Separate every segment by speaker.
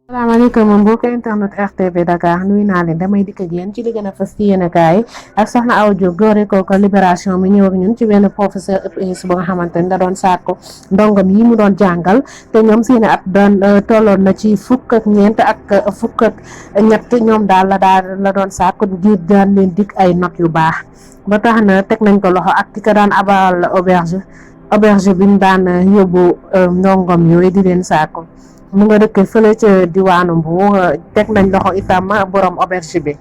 Speaker 1: salaamaaleykum mbokki internet RTV Dakar nuyu naa leen damay dikk ak yéen ci li gën a fës ci yéenekaay ak soxna Awa Diop doore ko Libération mi ñëw ak ñun ci benn professeur EPS bu nga xamante ni da doon sàkku ndongam yi mu doon jàngal te ñoom seeni at doon tolloon na ci fukk ak ñeent ak fukk ak ñett ñoom daal la doon sàkku ngir daan leen dikk ay notes yu baax ba tax na teg nañ ko loxo ak ki ko daan abal auberge bi mu daan yóbbu ndongom yooyu di leen sàkku mu nga dëkk fële ca diwaanu Mbour teg nañ loxo itam borom auberge bi.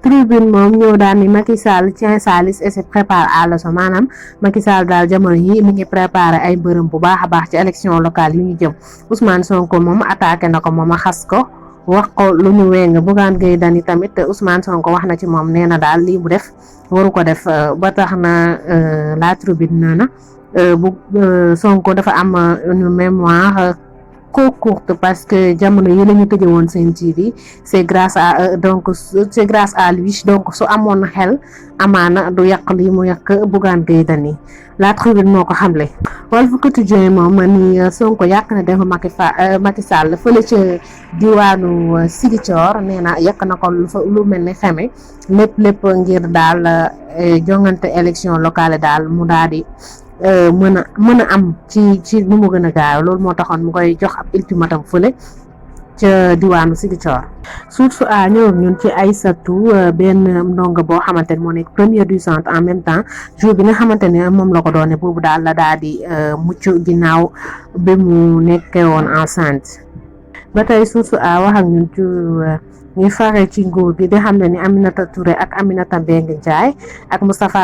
Speaker 1: Tribune moom ñëw daal ni Macky Sall tient sa liste et se prépare à leçon maanaam Macky Sall daal jamono yi mi ngi préparé ay mbërëm bu baax a baax ci élection locale yu ñu jëm Ousmane Sonko moom attaqué na ko moom a xas ko wax ko lu ñu weng Bougane Gueye Dany tamit Ousmane Sonko wax na ci moom nee na daal lii mu def waru ko def ba tax na la Tribune nee na bu Sonko dafa am une mémoire courte parce que jamono yi la ñu tëjee woon seen TV c'est grâce à lui donc su amoon xel amaana du yàq li mu yàq Bougane Gueye Dany la Tribune moo ko xamle. Walf Quotidien moom ni Sonko yàq na def Macky Sall fële ca diwaanu Ziguinchor nee na yàq na ko lu mel ni xeme lépp ngir daal jongante élection locale daal mu daal di mën a am ci nu mu gën a gaaw loolu moo taxoon mu koy jox ab ultimatum fële ca diwaanu Ziguinchor. Source A ñëw ñun ci Aïssatou benn ndongo boo xamante ne moo nekk première du centre en même temps jour bi nga xamante ne moom la ko doone boobu daal la daal di mucc ginnaaw bi mu nekkee woon enceinte. ba tey Source A wax ak ñun ci ñuy fare ci nguur gi di xam ne ni Aminata Touré ak Aminata Mbengue Ndiaye ak Moustapha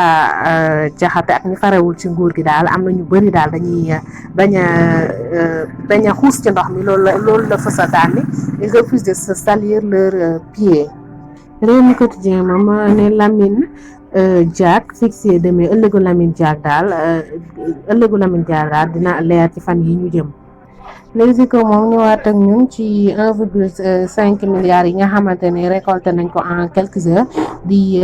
Speaker 1: Diakhaté ak ñi farewul ci nguur gi daal am na ñu bëri daal dañuy bañ a xuus ci ndox mi loolu la fës a daal ni ils refusent de se salir leurs pieds. Rewmi Quotidien moom ne Lamine Diack fixé demain ëllëgu Lamine Diack daal dina leer ci fan yi ñu jëm. Les Échos moom ñëwaat ak ñun ci 1,5 milliards yi nga xamante ne récolté nañ ko en quelques heures di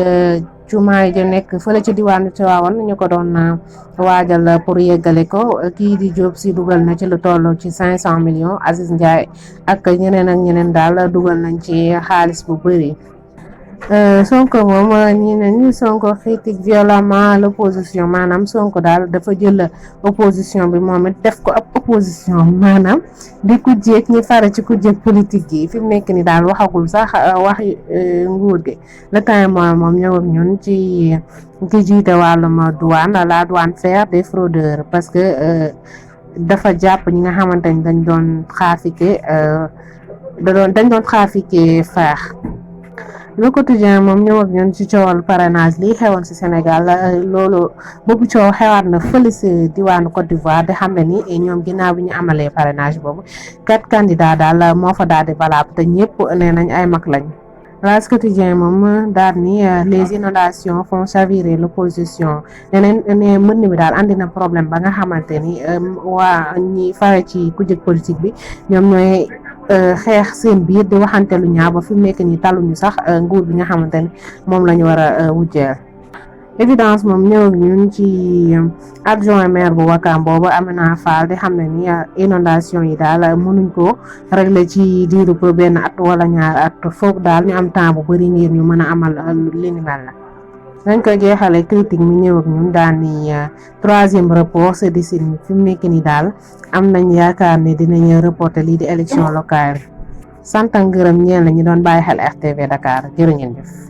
Speaker 1: jumaay ja nekk fële ci diwaanu Tivaouane ñu ko doon waajal pour yeggale ko kii di Diop si dugal na ci lu toll ci 500 millions Aziz Ndiaye ak ñeneen daal dugal nañ ci xaalis bu bëri. Sonko moom ñi ne Sonko critique violemment l'opposition maanaam Sonko daal dafa jël opposition bi moom it def ko ab opposition maanaam di ku jéeg ñi fare ci ku jéeg politique yi fi mu nekk ni daal waxagul sax wax nguur gi le temps moom ñëw ak ñun ci ki jiite wàllum douane la douane faire des fraudeurs parce que dafa jàpp ñi nga xamante ni dañ doon trafiqué faax. Le Quotidien moom ñëw ak ñun ci coowal parrainage lii xewoon ci Sénégal loolu boobu coow xewaat na fële ci diwaanu Côte d'Ivoire di xam ne ni ñoom ginnaaw bi ñu amalee parrainage boobu 4 candidats daal moo fa daal di valable te ñëpp nee nañ ay mag lañ. L'As Quotidien moom daal ni les inondations font chavirer l'opposition neneen ne mbënn mi daal andi na problème ba nga xamante ni waa ñi fare ci kujje politique bi ñoom ñooy xeex seen biir di waxante lu ñaaw ba fi mu nekk nii taluñu sax nguur bi nga xamante ni moom la ñu war a wujjeel. Évidence moom ñëw ak ñun ci adjoint maire bu Ouakam boobu Amina Fall di xam ne ni inondation yi daal mënuñ ko régler ci diiru benn at wala ñaar at foog daal ñu am temps bu bëri ngir ñu mën a amal li ni mel la. dañ ko jeexale critique mi ñëw ak ñun daal ni 3e report se dessine fi mu nekk ni daal am nañ yaakaar ne dinañ reporter lii di élection locale sant ak ngërëm ñeel na ñu doon bàyyi xel RTV Dakar jërë ngeen jëf.